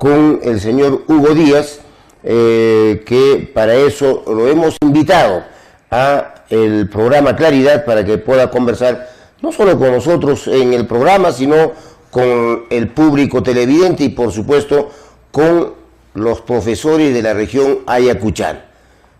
con el señor Hugo Díaz, que para eso lo hemos invitado a el programa Claridad para que pueda conversar no solo con nosotros en el programa, sino con el público televidente y por supuesto con los profesores de la región Ayacuchana.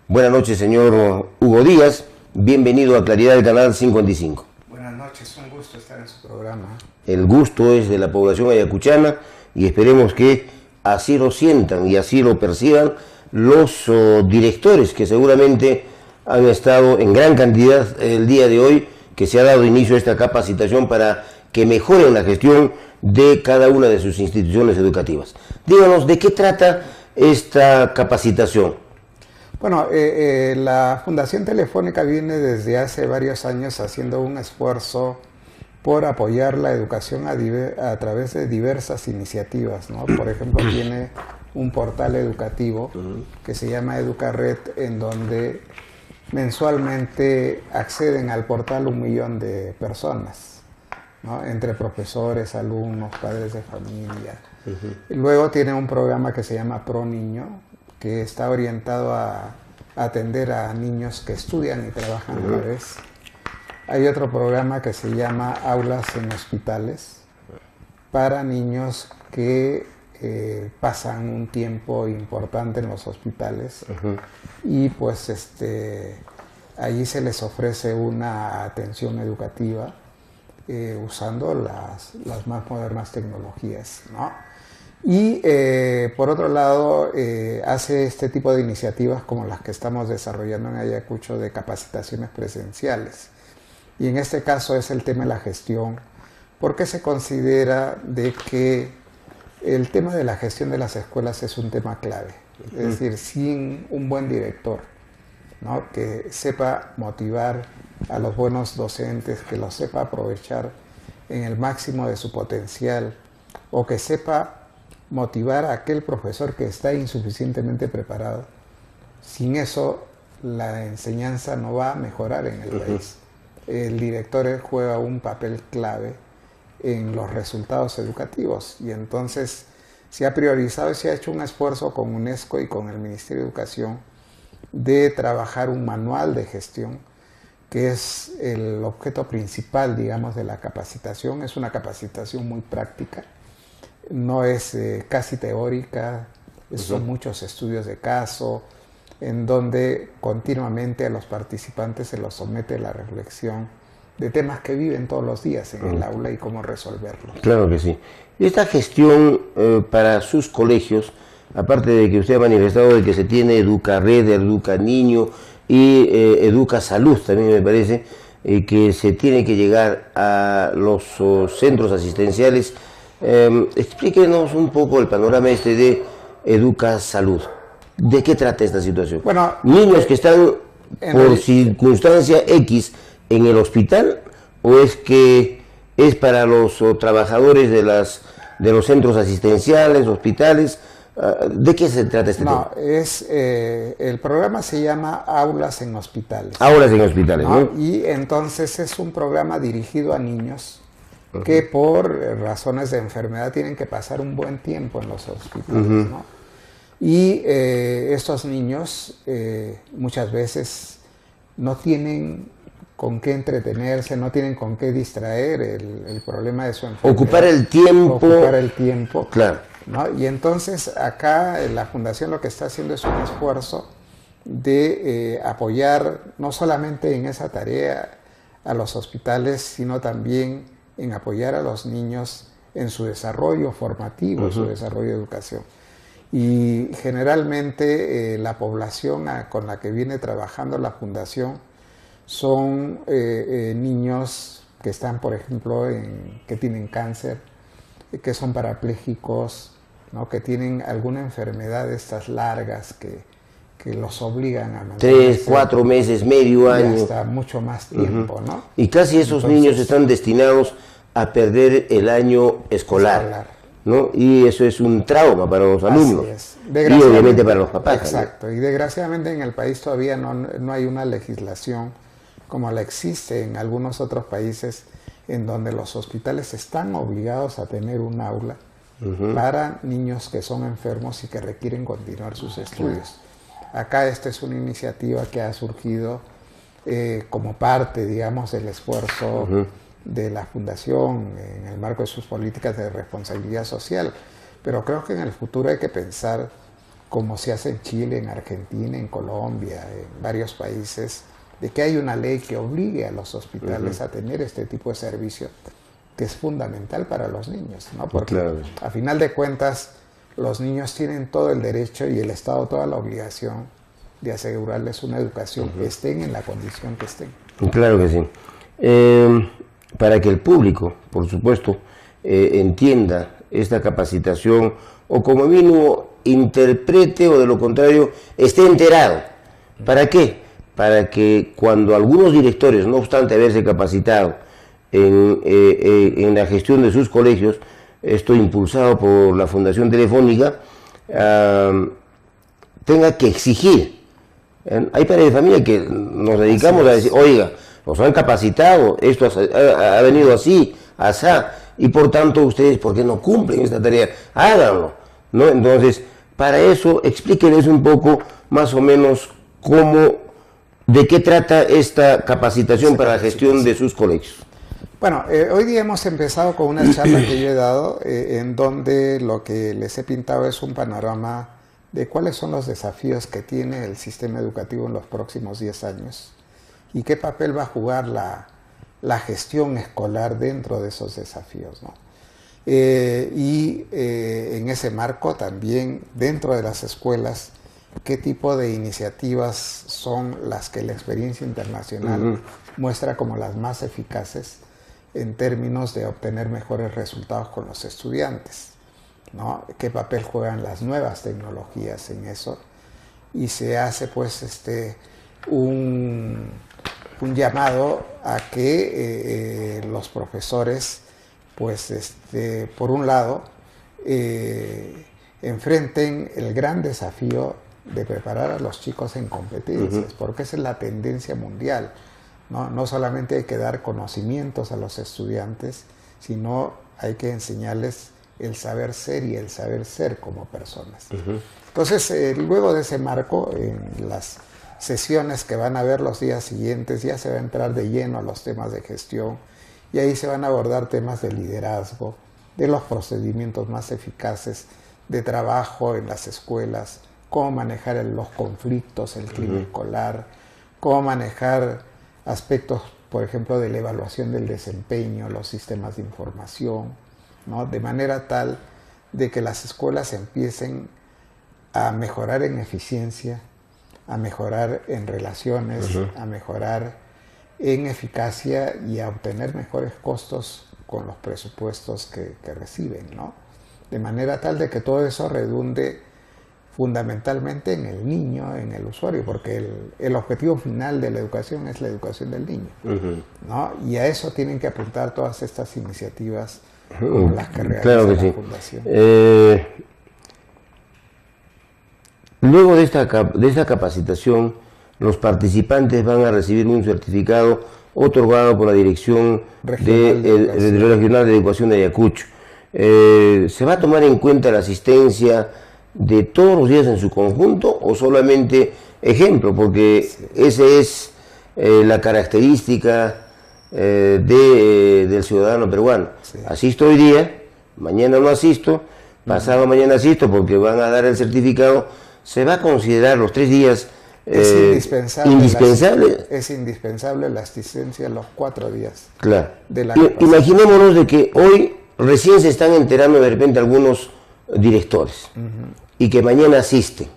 Buenas noches, señor Hugo Díaz, bienvenido a Claridad del Canal 55. Buenas noches, un gusto estar en su programa. El gusto es de la población ayacuchana y esperemos que así lo sientan y así lo perciban los directores que seguramente han estado en gran cantidad el día de hoy, que se ha dado inicio a esta capacitación para que mejoren la gestión de cada una de sus instituciones educativas. Díganos, ¿de qué trata esta capacitación? Bueno, la Fundación Telefónica viene desde hace varios años haciendo un esfuerzo por apoyar la educación a través de diversas iniciativas, ¿no? Por ejemplo, tiene un portal educativo que se llama Educared, en donde mensualmente acceden al portal 1 millón de personas, ¿no? Entre profesores, alumnos, padres de familia. Luego tiene un programa que se llama Pro Niño, que está orientado a atender a niños que estudian y trabajan a la vez. Hay otro programa que se llama Aulas en Hospitales, para niños que pasan un tiempo importante en los hospitales y pues allí se les ofrece una atención educativa usando las más modernas tecnologías, ¿no? Y por otro lado hace este tipo de iniciativas como las que estamos desarrollando en Ayacucho de capacitaciones presenciales. Y en este caso es el tema de la gestión, porque se considera de que el tema de la gestión de las escuelas es un tema clave. Es decir, sin un buen director, ¿no?, que sepa motivar a los buenos docentes, que los sepa aprovechar en el máximo de su potencial, o que sepa motivar a aquel profesor que está insuficientemente preparado. Sin eso, la enseñanza no va a mejorar en el país. El director juega un papel clave en los resultados educativos, y entonces se ha priorizado y se ha hecho un esfuerzo con UNESCO y con el Ministerio de Educación de trabajar un manual de gestión, que es el objeto principal, digamos, de la capacitación. Es una capacitación muy práctica, no es casi teórica, son muchos estudios de caso, en donde continuamente a los participantes se los somete a la reflexión de temas que viven todos los días en el aula y cómo resolverlos. Claro que sí. Esta gestión para sus colegios, aparte de que usted ha manifestado de que se tiene Educared, Educa Niño y Educa Salud, también me parece, que se tiene que llegar a los centros asistenciales. Explíquenos un poco el panorama de Educa Salud. ¿De qué trata esta situación? Bueno, ¿niños que están por circunstancia X en el hospital, o es que es para los trabajadores de los centros asistenciales, hospitales? ¿De qué se trata este tema? No, el programa se llama Aulas en Hospitales. Aulas en Hospitales, ¿no? Y entonces es un programa dirigido a niños que por razones de enfermedad tienen que pasar un buen tiempo en los hospitales, ¿no? Y estos niños muchas veces no tienen con qué entretenerse, no tienen con qué distraer el problema de su enfermedad. Ocupar el tiempo. Ocupar el tiempo. Claro. ¿No? Y entonces acá la Fundación lo que está haciendo es un esfuerzo de apoyar no solamente en esa tarea a los hospitales, sino también en apoyar a los niños en su desarrollo formativo, su desarrollo de educación. Y generalmente la población con la que viene trabajando la Fundación son niños que están, por ejemplo, que tienen cáncer, que son parapléjicos, ¿no?, que tienen alguna enfermedad de estas largas que los obligan a mantenerse 3, 4 meses, medio año. Hasta mucho más tiempo, ¿no? Y casi esos niños están destinados a perder el año escolar, ¿no? Y eso es un trauma para los alumnos. Y obviamente para los papás. Exacto. Y desgraciadamente en el país todavía no hay una legislación como la existe en algunos otros países, en donde los hospitales están obligados a tener un aula para niños que son enfermos y que requieren continuar sus estudios. Acá esta es una iniciativa que ha surgido como parte, digamos, del esfuerzo de la Fundación en el marco de sus políticas de responsabilidad social. Pero creo que en el futuro hay que pensar, como se hace en Chile, en Argentina, en Colombia, en varios países, de que hay una ley que obligue a los hospitales a tener este tipo de servicio, que es fundamental para los niños, ¿no? Porque a final de cuentas los niños tienen todo el derecho y el Estado toda la obligación de asegurarles una educación, estén en la condición que estén. Claro que sí. Para que el público, por supuesto, entienda esta capacitación o como mínimo interprete o de lo contrario esté enterado. ¿Para qué? Para que cuando algunos directores, no obstante haberse capacitado en la gestión de sus colegios, esto impulsado por la Fundación Telefónica, tenga que exigir. Hay padres de familia que nos dedicamos a decir, oiga, nos han capacitado, esto ha venido así, asá, y por tanto ustedes, ¿por qué no cumplen esta tarea? Háganlo, ¿no? Entonces, para eso, explíquenles un poco, más o menos, de qué trata esta capacitación para la gestión de sus colegios. Bueno, hoy día hemos empezado con una charla que yo he dado, en donde lo que les he pintado es un panorama de cuáles son los desafíos que tiene el sistema educativo en los próximos 10 años y qué papel va a jugar la gestión escolar dentro de esos desafíos, ¿no? En ese marco también, dentro de las escuelas, qué tipo de iniciativas son las que la experiencia internacional muestra como las más eficaces en términos de obtener mejores resultados con los estudiantes, ¿no? ¿Qué papel juegan las nuevas tecnologías en eso? Y se hace pues un llamado a que los profesores pues por un lado enfrenten el gran desafío de preparar a los chicos en competencias, porque esa es la tendencia mundial, ¿no? No solamente hay que dar conocimientos a los estudiantes, sino hay que enseñarles el saber ser y el saber ser como personas. Entonces, luego de ese marco, en las sesiones que van a haber los días siguientes, ya se va a entrar de lleno a los temas de gestión, y ahí se van a abordar temas de liderazgo, de los procedimientos más eficaces de trabajo en las escuelas, cómo manejar los conflictos, el clima escolar, cómo manejar aspectos, por ejemplo, de la evaluación del desempeño, los sistemas de información, ¿no? De manera tal de que las escuelas empiecen a mejorar en eficiencia, a mejorar en relaciones, a mejorar en eficacia y a obtener mejores costos con los presupuestos que reciben, ¿no? De manera tal de que todo eso redunde fundamentalmente en el niño, en el usuario, porque el objetivo final de la educación es la educación del niño, ¿no? Y a eso tienen que apuntar todas estas iniciativas como las que realiza la Fundación. Luego de esta capacitación, los participantes van a recibir un certificado otorgado por la Dirección Regional de Educación de Ayacucho. ¿Se va a tomar en cuenta la asistencia de todos los días en su conjunto o solamente ejemplo? Porque esa es la característica del ciudadano peruano. Asisto hoy día, mañana no asisto, pasado mañana asisto porque van a dar el certificado. ¿Se va a considerar los 3 días indispensable? Es indispensable la asistencia los 4 días. Claro. De la imaginémonos de que hoy recién se están enterando de repente algunos directores y que mañana asisten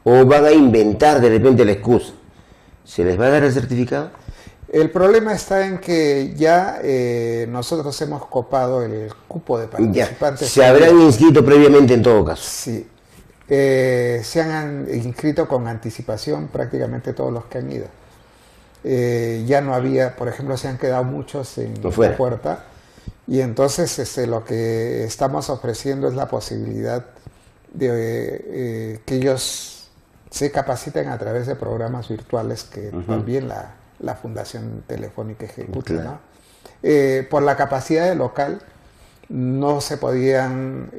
o van a inventar de repente la excusa. ¿Se les va a dar el certificado? El problema está en que ya nosotros hemos copado el cupo de participantes. Se habrán inscrito previamente en todo caso. Sí. Se han inscrito con anticipación prácticamente todos los que han ido. Ya no había, por ejemplo, se han quedado muchos en la puerta, y entonces lo que estamos ofreciendo es la posibilidad de que ellos se capaciten a través de programas virtuales que también la Fundación Telefónica ejecuta, ¿no? Por la capacidad del local, no se podían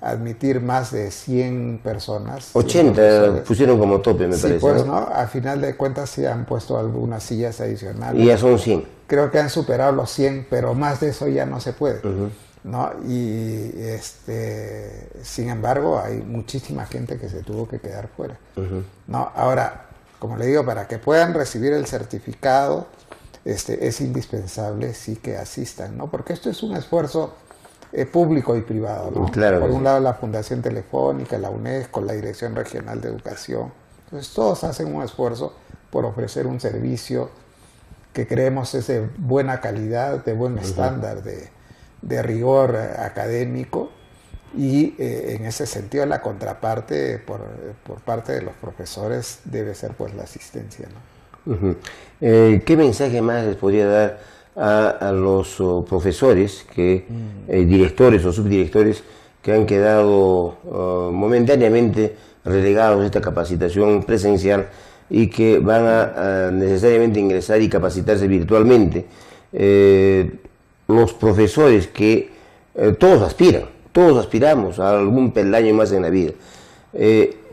admitir más de 100 personas. 80 pusieron como tope, me parece. Pues, ¿no? A final de cuentas sí han puesto algunas sillas adicionales. Y ya son 100. Creo que han superado los 100, pero más de eso ya no se puede. ¿No? Y sin embargo hay muchísima gente que se tuvo que quedar fuera. ¿No? Ahora, como le digo, para que puedan recibir el certificado, es indispensable sí que asistan, ¿no? Porque esto es un esfuerzo público y privado, ¿no? Claro. Por un lado la Fundación Telefónica, la UNESCO, la Dirección Regional de Educación. Entonces todos hacen un esfuerzo por ofrecer un servicio que creemos es de buena calidad, de buen estándar, de rigor académico, y en ese sentido la contraparte por parte de los profesores debe ser pues la asistencia, ¿no? ¿Qué mensaje más les podría dar a los profesores, directores o subdirectores que han quedado momentáneamente relegados a esta capacitación presencial y que van a necesariamente ingresar y capacitarse virtualmente? Los profesores que todos aspiramos a algún peldaño más en la vida.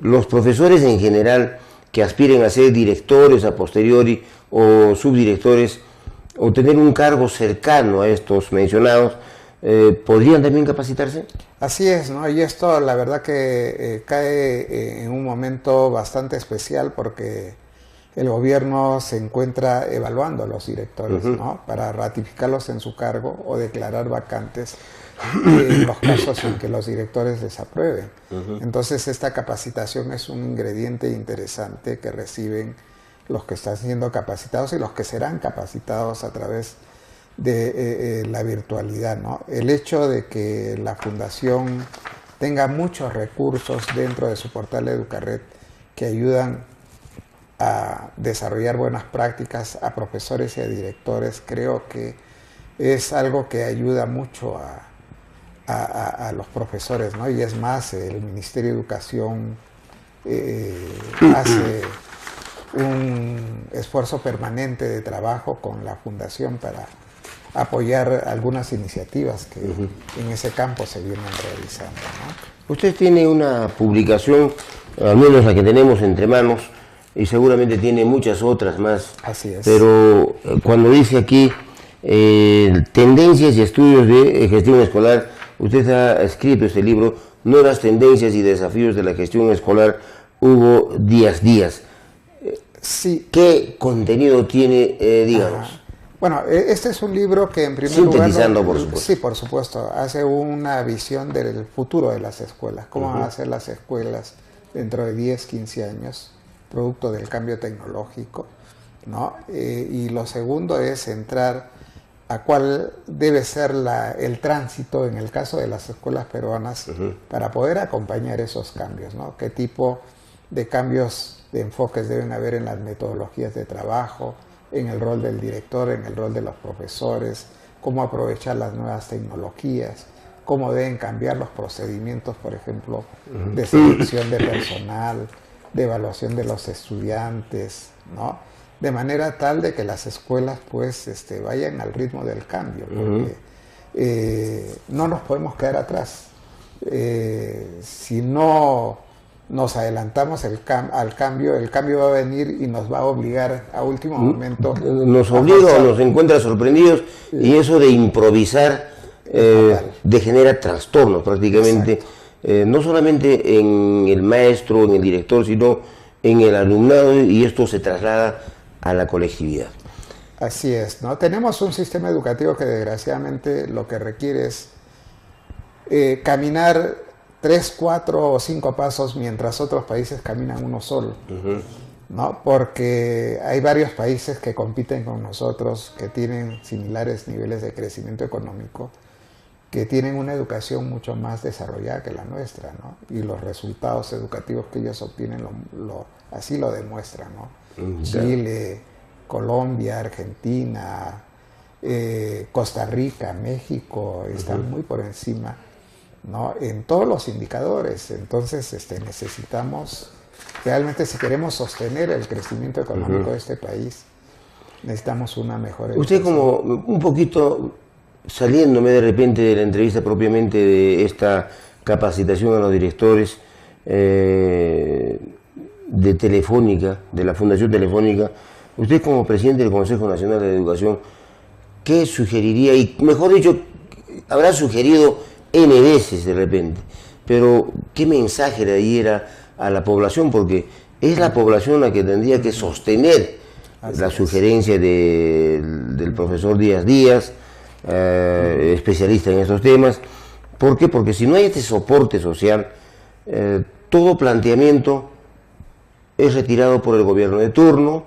Los profesores en general que aspiren a ser directores a posteriori o subdirectores o tener un cargo cercano a estos mencionados, ¿podrían también capacitarse? Así es, ¿no? Y esto la verdad que cae en un momento bastante especial porque el gobierno se encuentra evaluando a los directores, ¿no? Para ratificarlos en su cargo o declarar vacantes en los casos en que los directores desaprueben. Entonces esta capacitación es un ingrediente interesante que reciben los que están siendo capacitados y los que serán capacitados a través de la virtualidad, ¿no? El hecho de que la Fundación tenga muchos recursos dentro de su portal Educared que ayudan a desarrollar buenas prácticas a profesores y a directores, creo que es algo que ayuda mucho a los profesores, ¿no? Y es más, el Ministerio de Educación hace un esfuerzo permanente de trabajo con la Fundación para apoyar algunas iniciativas que en ese campo se vienen realizando, ¿no? Usted tiene una publicación, al menos la que tenemos entre manos, y seguramente tiene muchas otras más. Así es. Pero cuando dice aquí tendencias y estudios de gestión escolar, usted ha escrito este libro, Nuevas tendencias y desafíos de la gestión escolar, Hugo Díaz Díaz. Sí. ¿Qué contenido tiene, díganos? Bueno, este es un libro que en primer Sintetizando, lugar... por supuesto. Sí, por supuesto. Hace una visión del futuro de las escuelas. ¿Cómo van a ser las escuelas dentro de 10, 15 años? Producto del cambio tecnológico, ¿no? Y lo segundo es entrar a cuál debe ser el tránsito en el caso de las escuelas peruanas para poder acompañar esos cambios, ¿no? ¿Qué tipo de cambios de enfoques deben haber en las metodologías de trabajo, en el rol del director, en el rol de los profesores, cómo aprovechar las nuevas tecnologías, cómo deben cambiar los procedimientos, por ejemplo, de selección de personal, de evaluación de los estudiantes, ¿no? De manera tal de que las escuelas pues vayan al ritmo del cambio, porque no nos podemos quedar atrás. Si no nos adelantamos al cambio, el cambio va a venir y nos va a obligar a último momento. Nos obliga o nos encuentra sorprendidos, y eso de improvisar degenera trastornos prácticamente. No solamente en el maestro, en el director, sino en el alumnado, y esto se traslada a la colectividad. Así es, ¿no? Tenemos un sistema educativo que desgraciadamente lo que requiere es caminar 3, 4 o 5 pasos mientras otros países caminan uno solo, ¿no? Porque hay varios países que compiten con nosotros, que tienen similares niveles de crecimiento económico, que tienen una educación mucho más desarrollada que la nuestra, ¿no? Y los resultados educativos que ellos obtienen así lo demuestran, ¿no? Chile, Colombia, Argentina, Costa Rica, México, están muy por encima, ¿no? En todos los indicadores. Entonces necesitamos, realmente si queremos sostener el crecimiento económico de este país, necesitamos una mejor educación. Usted como un poquito saliéndome de repente de la entrevista propiamente de esta capacitación a los directores de Telefónica, de la Fundación Telefónica, usted como presidente del Consejo Nacional de Educación, ¿qué sugeriría? Y mejor dicho, habrá sugerido N veces de repente, pero ¿qué mensaje le diera a la población? Porque es la población la que tendría que sostener la sugerencia del profesor Díaz Díaz, especialista en estos temas. ¿Por qué? Porque si no hay este soporte social, todo planteamiento es retirado por el gobierno de turno,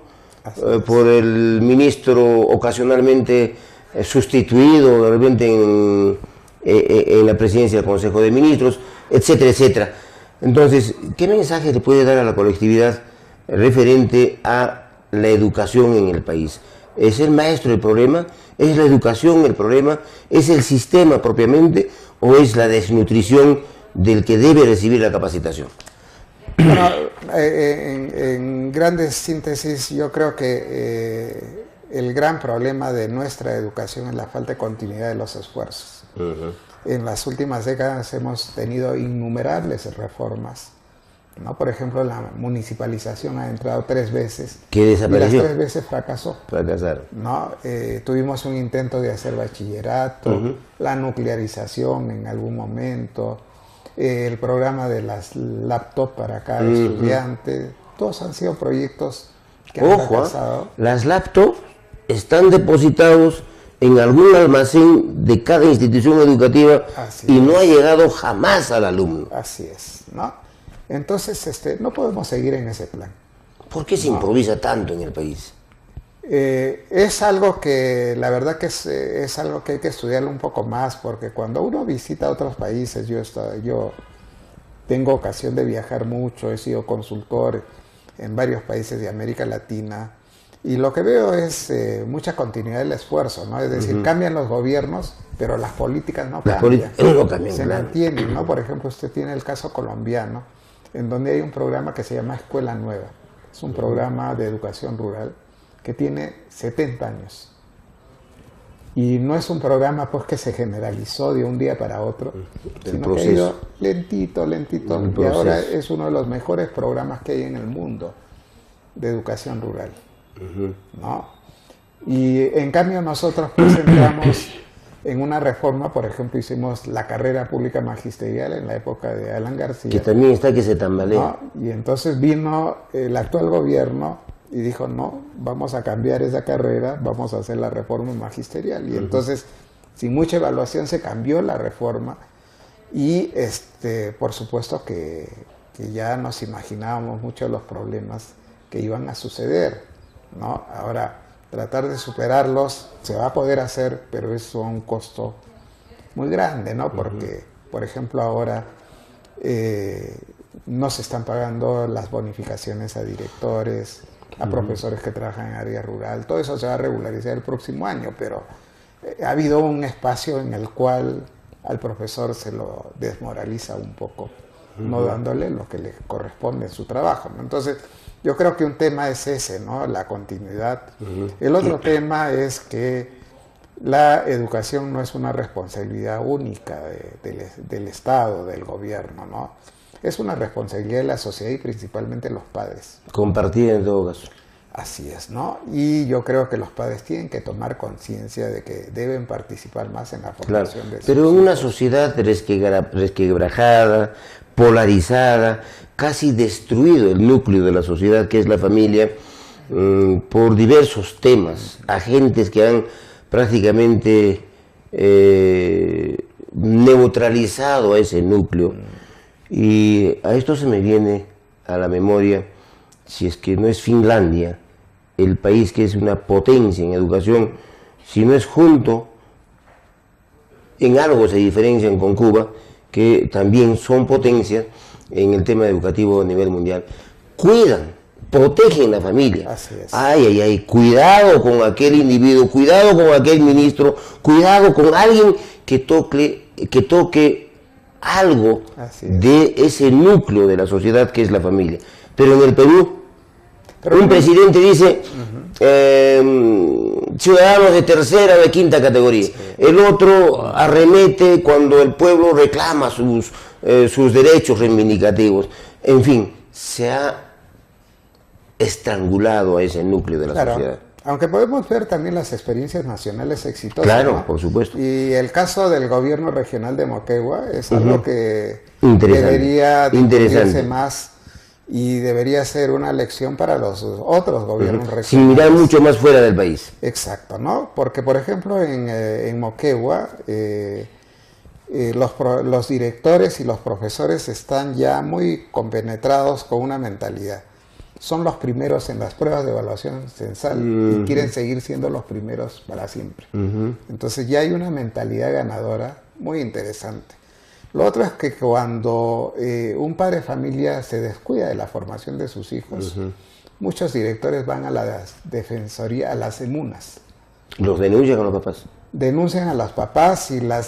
por el ministro ocasionalmente sustituido de repente en la presidencia del Consejo de Ministros, etcétera, etcétera. Entonces, ¿qué mensaje le puede dar a la colectividad referente a la educación en el país? ¿Es el maestro el problema? ¿Es la educación el problema? ¿Es el sistema propiamente? ¿O es la desnutrición del que debe recibir la capacitación? Bueno, en grandes síntesis, yo creo que el gran problema de nuestra educación es la falta de continuidad de los esfuerzos. En las últimas décadas hemos tenido innumerables reformas, ¿no? Por ejemplo, la municipalización ha entrado 3 veces. ¿Qué desapareció? Y las 3 veces fracasó. Fracasaron. ¿No? Tuvimos un intento de hacer bachillerato, la nuclearización en algún momento, el programa de las laptops para cada estudiante. Todos han sido proyectos que han fracasado. Las laptops están depositados en algún almacén de cada institución educativa y no ha llegado jamás al alumno. Así es, ¿no? Entonces, no podemos seguir en ese plan. ¿Por qué se improvisa tanto en el país? Es algo que, la verdad que es algo que hay que estudiarlo un poco más, porque cuando uno visita otros países, yo tengo ocasión de viajar mucho, he sido consultor en varios países de América Latina, y lo que veo es mucha continuidad del esfuerzo, ¿no? Es decir, cambian los gobiernos, pero las políticas no cambian. Se mantienen, ¿no? Por ejemplo, usted tiene el caso colombiano, en donde hay un programa que se llama Escuela Nueva. Es un programa de educación rural que tiene 70 años. Y no es un programa pues que se generalizó de un día para otro, sino que ha ido lentito, y ahora es uno de los mejores programas que hay en el mundo de educación rural. ¿No? Y en cambio nosotros presentamos en una reforma, por ejemplo, hicimos la carrera pública magisterial en la época de Alan García. Que también está que se tambalea. ¿No? Y entonces vino el actual gobierno y dijo, no, vamos a cambiar esa carrera, vamos a hacer la reforma magisterial. Y entonces, sin mucha evaluación, se cambió la reforma y por supuesto que ya nos imaginábamos mucho los problemas que iban a suceder, ¿no? Ahora, tratar de superarlos se va a poder hacer, pero eso a un costo muy grande, ¿no? Porque, por ejemplo, ahora no se están pagando las bonificaciones a directores, a profesores que trabajan en área rural. Todo eso se va a regularizar el próximo año, pero ha habido un espacio en el cual al profesor se lo desmoraliza un poco, no dándole lo que le corresponde en su trabajo, ¿no? Entonces, yo creo que un tema es ese, ¿no? La continuidad. El otro tema es que la educación no es una responsabilidad única del Estado, del gobierno, ¿no? Es una responsabilidad de la sociedad y principalmente de los padres. Compartida en todo caso. Así es, ¿no? Y yo creo que los padres tienen que tomar conciencia de que deben participar más en la formación de sus hijos. Pero en una sociedad resquebrajada, polarizada, casi destruido el núcleo de la sociedad que es la familia, por diversos temas, agentes que han prácticamente neutralizado a ese núcleo. Y a esto se me viene a la memoria, si es que no es Finlandia, el país que es una potencia en educación, si no es junto, en algo se diferencian con Cuba, que también son potencias en el tema educativo a nivel mundial. Cuidan, protegen la familia. Así es. Ay, cuidado con aquel individuo, cuidado con aquel ministro, cuidado con alguien que toque algo de ese núcleo de la sociedad que es la familia. Pero en el Perú, un presidente dice, ciudadanos de tercera o de quinta categoría. Sí. El otro arremete cuando el pueblo reclama sus derechos reivindicativos. En fin, se ha estrangulado a ese núcleo de la sociedad. Aunque podemos ver también las experiencias nacionales exitosas. Claro, ¿no? por supuesto. Y el caso del gobierno regional de Moquegua es algo que debería difundirse más y debería ser una lección para los otros gobiernos regionales. Sin mirar mucho más fuera del país. Exacto, ¿no? Porque, por ejemplo, en Moquegua, los directores y los profesores están ya muy compenetrados con una mentalidad. Son los primeros en las pruebas de evaluación censal y quieren seguir siendo los primeros para siempre. Entonces ya hay una mentalidad ganadora muy interesante. Lo otro es que cuando un padre de familia se descuida de la formación de sus hijos, muchos directores van a la defensoría, a las emunas. ¿Los denuncian a los papás? Denuncian a los papás y la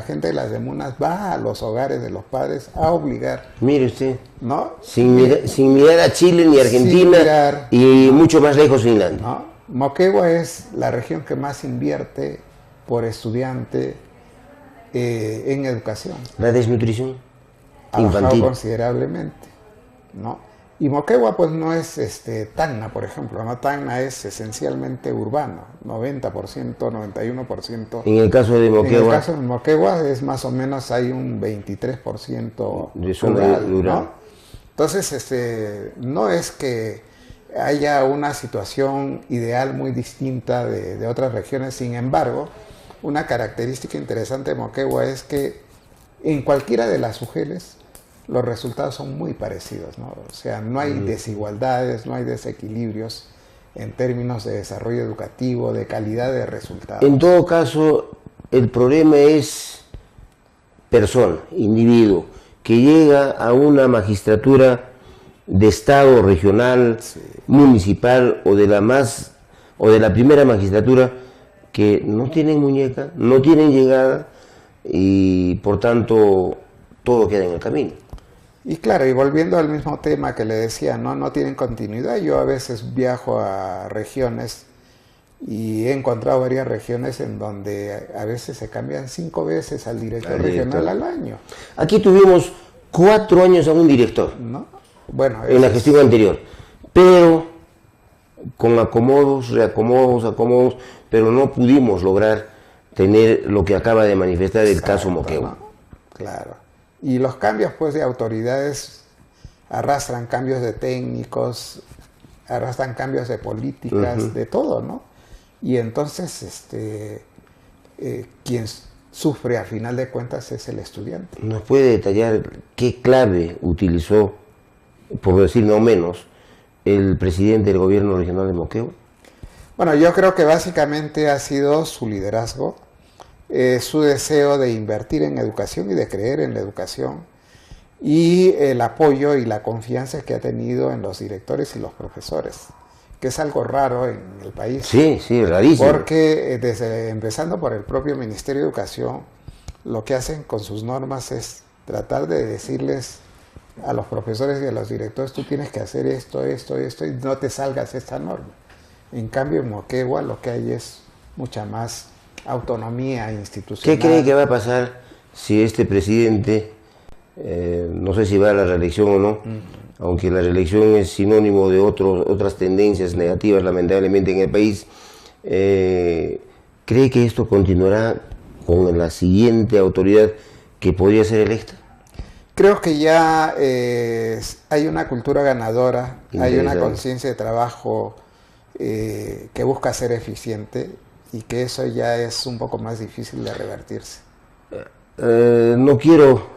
gente de las emunas va a los hogares de los padres a obligar. Mire usted, ¿no? Sin mirar a Chile ni Argentina y mucho más lejos Finlandia. ¿No? Moquegua es la región que más invierte por estudiante en educación. ¿La desnutrición ha infantil? Bajado considerablemente, ¿no? Y Moquegua pues no es Tacna, por ejemplo, ¿no? Tacna es esencialmente urbano, 90%, 91%. En el caso de Moquegua. En el caso de Moquegua es más o menos, hay un 23% de zona rural, ¿no? Entonces, no es que haya una situación ideal muy distinta de otras regiones. Sin embargo, una característica interesante de Moquegua es que en cualquiera de las UGELes los resultados son muy parecidos, ¿no? O sea, no hay desigualdades, no hay desequilibrios en términos de desarrollo educativo, de calidad de resultados. En todo caso, el problema es persona, individuo, que llega a una magistratura de Estado, regional, municipal o de la primera magistratura, que no tienen muñeca, no tienen llegada y por tanto todo queda en el camino. Y claro, y volviendo al mismo tema que le decía, no tienen continuidad. Yo a veces viajo a regiones y he encontrado varias regiones en donde a veces se cambian 5 veces al director regional al año. Aquí tuvimos 4 años a un director, ¿no? Bueno, en la gestión anterior, pero con acomodos, reacomodos, pero no pudimos lograr tener lo que acaba de manifestar el caso Moquegua. ¿No? Claro. Y los cambios pues de autoridades arrastran cambios de técnicos, arrastran cambios de políticas, de todo, ¿no? Y entonces quien sufre a final de cuentas es el estudiante. ¿Nos puede detallar qué clave utilizó, por decir no menos, el presidente del gobierno regional de Moquegua? Bueno, yo creo que básicamente ha sido su liderazgo, su deseo de invertir en educación y de creer en la educación, y el apoyo y la confianza que ha tenido en los directores y los profesores, que es algo raro en el país. Sí, rarísimo. Porque empezando por el propio Ministerio de Educación, lo que hacen con sus normas es tratar de decirles a los profesores y a los directores: tú tienes que hacer esto, y no te salgas esta norma. En cambio, en Moquegua lo que hay es mucha más autonomía institucional. ¿Qué cree que va a pasar si este presidente, no sé si va a la reelección o no, aunque la reelección es sinónimo de otras tendencias negativas lamentablemente en el país, cree que esto continuará con la siguiente autoridad que podría ser electa? Creo que ya hay una cultura ganadora, hay una conciencia de trabajo que busca ser eficiente, y que eso ya es un poco más difícil de revertirse. No quiero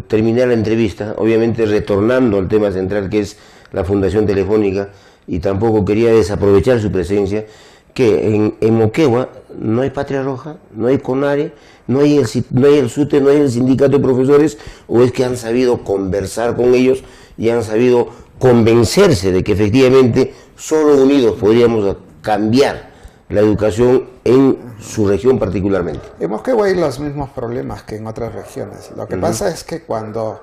terminar la entrevista, obviamente retornando al tema central que es la Fundación Telefónica, y tampoco quería desaprovechar su presencia, que en Moquegua no hay Patria Roja, no hay CONARE, no hay el SUTE, no hay el Sindicato de Profesores, o es que han sabido conversar con ellos y han sabido convencerse de que efectivamente solo unidos podríamos cambiar la educación en su región particularmente. En Moquegua hay los mismos problemas que en otras regiones. Lo que pasa es que cuando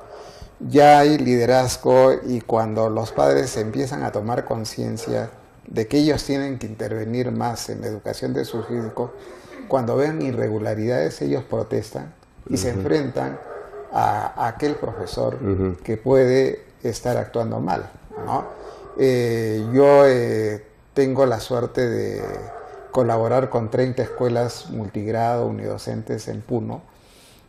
ya hay liderazgo y cuando los padres empiezan a tomar conciencia de que ellos tienen que intervenir más en la educación de sus hijos, cuando ven irregularidades ellos protestan y se enfrentan a aquel profesor que puede estar actuando mal, ¿no? Yo tengo la suerte de colaborar con 30 escuelas multigrado, unidocentes en Puno,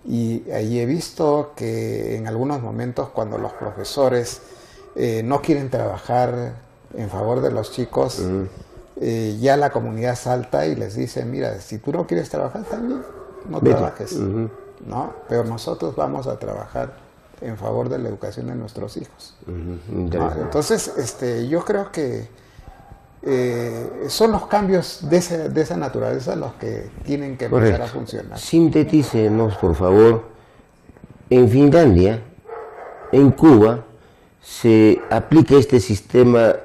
y ahí he visto que en algunos momentos cuando los profesores no quieren trabajar en favor de los chicos, ya la comunidad salta y les dice, mira, si tú no quieres trabajar también, no trabajes, ¿no? Pero nosotros vamos a trabajar en favor de la educación de nuestros hijos. ¿No? Entonces, yo creo que son los cambios de esa naturaleza los que tienen que empezar a funcionar. Sintetícenos, por favor. En Finlandia, en Cuba, se aplica este sistema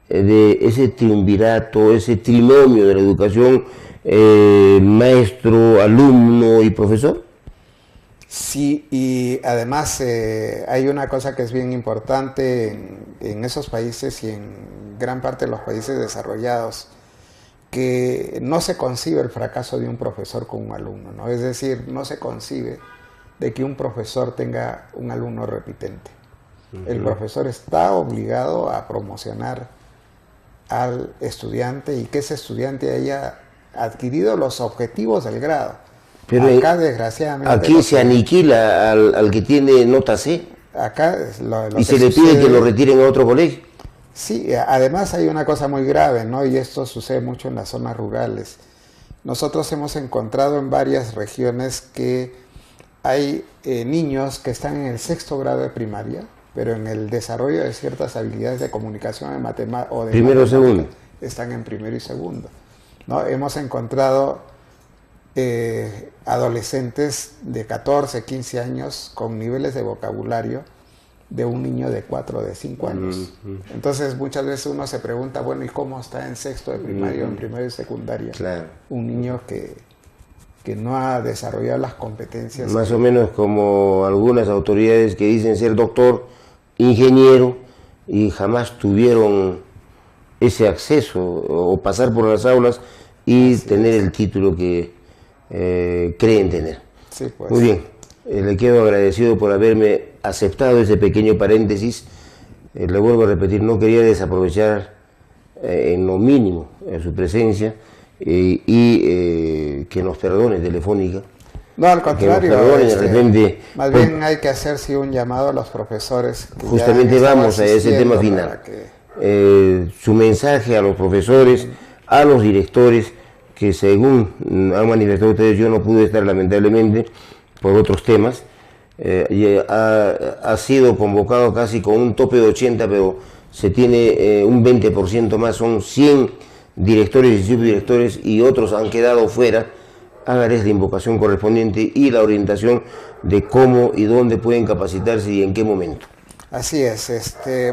de ese triunvirato, ese trinomio de la educación, maestro, alumno y profesor. Sí, y además hay una cosa que es bien importante en esos países y en gran parte de los países desarrollados, que no se concibe el fracaso de un profesor con un alumno, ¿no? Es decir, no se concibe de que un profesor tenga un alumno repitente. El profesor está obligado a promocionar al estudiante y que ese estudiante haya adquirido los objetivos del grado. Pero acá, desgraciadamente, aquí se aniquila al que tiene nota C. Acá y se le pide que lo retiren a otro colegio. Sí, además hay una cosa muy grave, ¿no? Y esto sucede mucho en las zonas rurales. Nosotros hemos encontrado en varias regiones que hay niños que están en el 6º grado de primaria, pero en el desarrollo de ciertas habilidades de comunicación en matemáticas o de primero o segundo están en primero y segundo, ¿no? Hemos encontrado adolescentes de 14, 15 años con niveles de vocabulario de un niño de 4 o de 5 años. Entonces muchas veces uno se pregunta, bueno, ¿y cómo está en 6º de primaria o en primero y secundaria? Claro. Un niño que no ha desarrollado las competencias. Más o menos como algunas autoridades que dicen ser doctor, ingeniero, y jamás tuvieron ese acceso o pasar por las aulas y tener el título que creen tener. Sí, pues. Muy bien, le quedo agradecido por haberme aceptado ese pequeño paréntesis. Le vuelvo a repetir, no quería desaprovechar en lo mínimo su presencia y que nos perdone Telefónica. No, al contrario, de repente, más bien hay que hacerse un llamado a los profesores. Justamente vamos a ese tema final. Su mensaje a los profesores, a los directores, que según han manifestado ustedes, yo no pude estar lamentablemente por otros temas. Ha sido convocado casi con un tope de 80, pero se tiene un 20% más, son 100 directores y subdirectores y otros han quedado fuera. Hágales la invocación correspondiente y la orientación de cómo y dónde pueden capacitarse y en qué momento. Así es.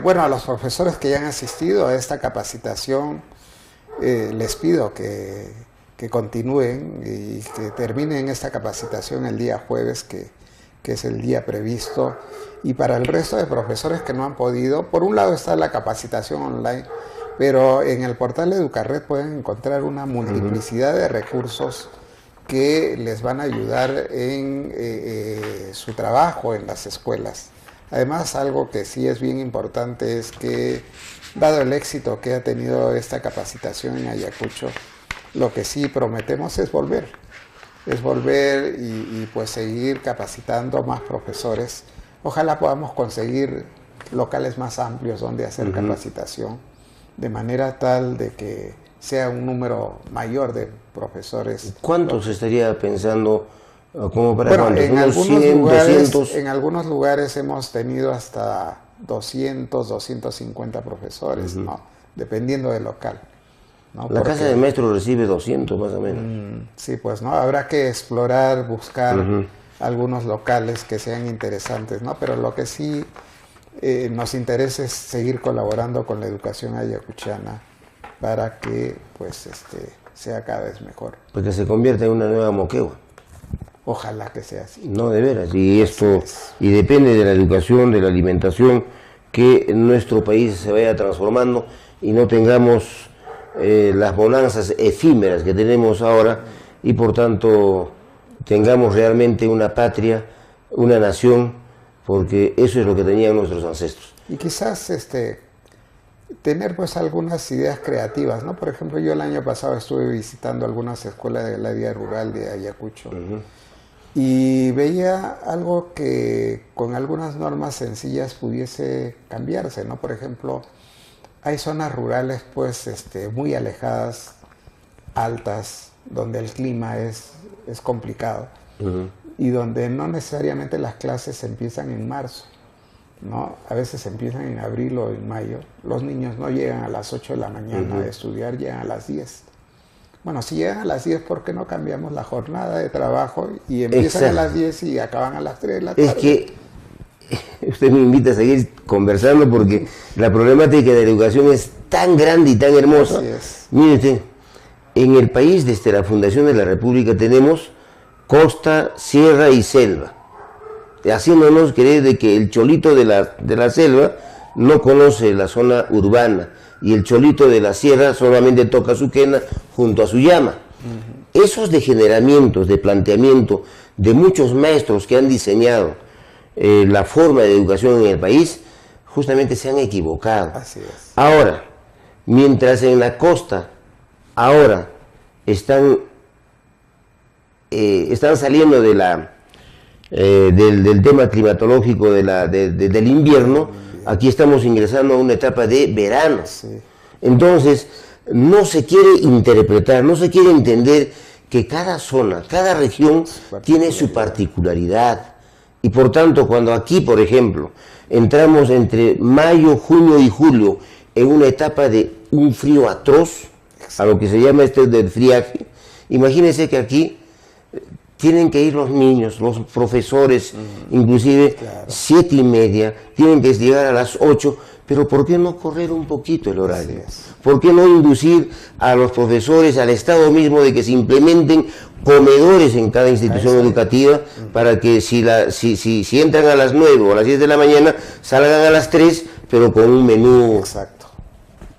Bueno, a los profesores que ya han asistido a esta capacitación, les pido que continúen y que terminen esta capacitación el día jueves, que es el día previsto. Y para el resto de profesores que no han podido, por un lado está la capacitación online, pero en el portal Educarred pueden encontrar una multiplicidad de recursos que les van a ayudar en su trabajo en las escuelas. Además, algo que sí es bien importante es que, dado el éxito que ha tenido esta capacitación en Ayacucho, lo que sí prometemos es volver y pues seguir capacitando más profesores. Ojalá podamos conseguir locales más amplios donde hacer capacitación, de manera tal de que sea un número mayor de profesores. ¿Cuántos estaría pensando como para cuántos? En algunos lugares, 200. En algunos lugares hemos tenido hasta 200, 250 profesores, ¿no? Dependiendo del local, ¿no? La casa del maestro recibe 200 más o menos. Sí, pues, ¿no? Habrá que explorar, buscar algunos locales que sean interesantes, ¿no? Pero lo que sí nos interesa es seguir colaborando con la educación ayacuchana para que, pues, sea cada vez mejor. Porque se convierta en una nueva Moquegua. Ojalá que sea así. No, de veras, y esto, y depende de la educación, de la alimentación, que nuestro país se vaya transformando y no tengamos las bonanzas efímeras que tenemos ahora, y por tanto tengamos realmente una patria, una nación, porque eso es lo que tenían nuestros ancestros. Y quizás tener pues algunas ideas creativas, ¿no? Por ejemplo, yo el año pasado estuve visitando algunas escuelas del área rural de Ayacucho, y veía algo que con algunas normas sencillas pudiese cambiarse, ¿no? Por ejemplo, hay zonas rurales pues muy alejadas, altas, donde el clima es complicado, y donde no necesariamente las clases empiezan en marzo, ¿no? A veces empiezan en abril o en mayo. Los niños no llegan a las 8 de la mañana a estudiar, llegan a las 10. Bueno, si llegan a las 10, ¿por qué no cambiamos la jornada de trabajo y empiezan a las 10 y acaban a las 3 de la tarde? Es que usted me invita a seguir conversando porque la problemática de la educación es tan grande y tan hermosa. Así es. Mire usted, en el país desde la fundación de la República tenemos costa, sierra y selva, haciéndonos creer de que el cholito de la selva no conoce la zona urbana y el cholito de la sierra solamente toca su quena junto a su llama. Esos degeneramientos de planteamiento de muchos maestros que han diseñado la forma de educación en el país, justamente se han equivocado. Así es. Ahora, mientras en la costa, ahora están saliendo de del tema climatológico del invierno, aquí estamos ingresando a una etapa de verano. Sí. Entonces, no se quiere interpretar, no se quiere entender que cada zona, cada región tiene su particularidad. Y por tanto, cuando aquí, por ejemplo, entramos entre mayo, junio y julio en una etapa de un frío atroz, a lo que se llama del friaje, imagínense que aquí tienen que ir los niños, los profesores, inclusive 7:30, tienen que llegar a las 8, pero ¿por qué no correr un poquito el horario? ¿Por qué no inducir a los profesores, al Estado mismo, de que se implementen comedores en cada institución educativa para que si entran a las 9 o a las 10 de la mañana, salgan a las 3, pero con un menú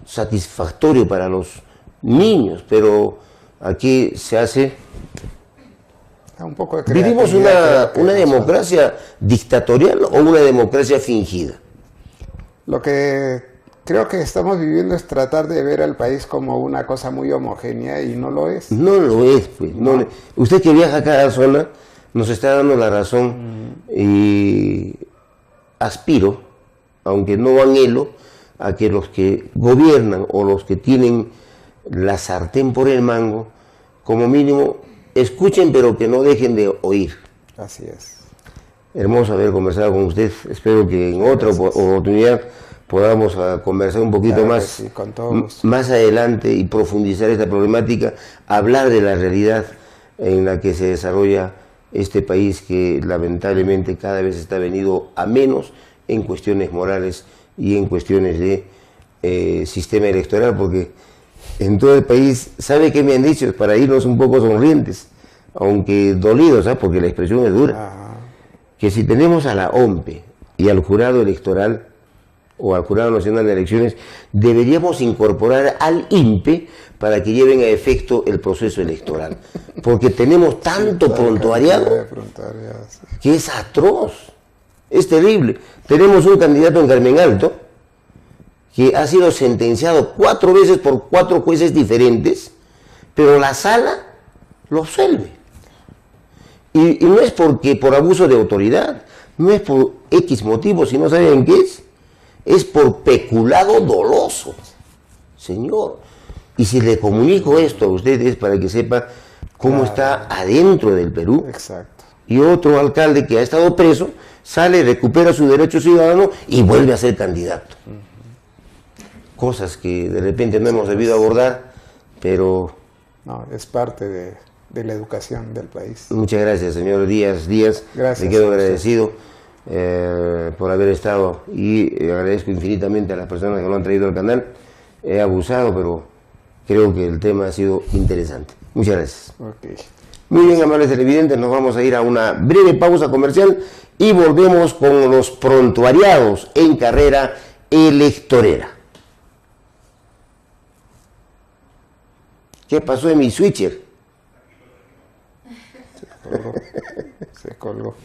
satisfactorio para los niños? Pero aquí se hace... Un poco de ¿Vivimos una democracia dictatorial o una democracia fingida? Lo que creo que estamos viviendo es tratar de ver al país como una cosa muy homogénea, y no lo es. No lo es, pues. No. Usted que viaja a cada zona nos está dando la razón, y aspiro, aunque no anhelo, a que los que gobiernan o los que tienen la sartén por el mango, como mínimo, escuchen, pero que no dejen de oír. Así es. Hermoso haber conversado con usted. Espero que en otra oportunidad podamos conversar un poquito más, más adelante, y profundizar esta problemática, hablar de la realidad en la que se desarrolla este país, que lamentablemente cada vez está venido a menos en cuestiones morales y en cuestiones de sistema electoral, porque en todo el país, ¿sabe qué me han dicho? Para irnos un poco sonrientes, aunque dolidos, porque la expresión es dura, que si tenemos a la OMPE y al jurado electoral o al Jurado Nacional de Elecciones, deberíamos incorporar al INPE para que lleven a efecto el proceso electoral, porque tenemos tanto prontuariado que es atroz, es terrible. Tenemos un candidato en Carmen Alto que ha sido sentenciado 4 veces por 4 jueces diferentes, pero la sala lo absuelve. Y no es por abuso de autoridad, no es por X motivos, si no saben qué es por peculado doloso. Señor, y si le comunico esto a ustedes para que sepa cómo está adentro del Perú. Exacto. Y otro alcalde que ha estado preso sale, recupera su derecho ciudadano y vuelve a ser candidato. Cosas que de repente no hemos debido abordar, pero... No, es parte de la educación del país. Muchas gracias, señor Díaz. Gracias. Le quedo agradecido por haber estado, y agradezco infinitamente a las personas que lo han traído al canal. He abusado, pero creo que el tema ha sido interesante. Muchas gracias. Okay. Muy bien, amables televidentes, nos vamos a ir a una breve pausa comercial y volvemos con los prontuariados en carrera electorera. ¿Qué pasó en mi switcher? Se colgó. Se colgó.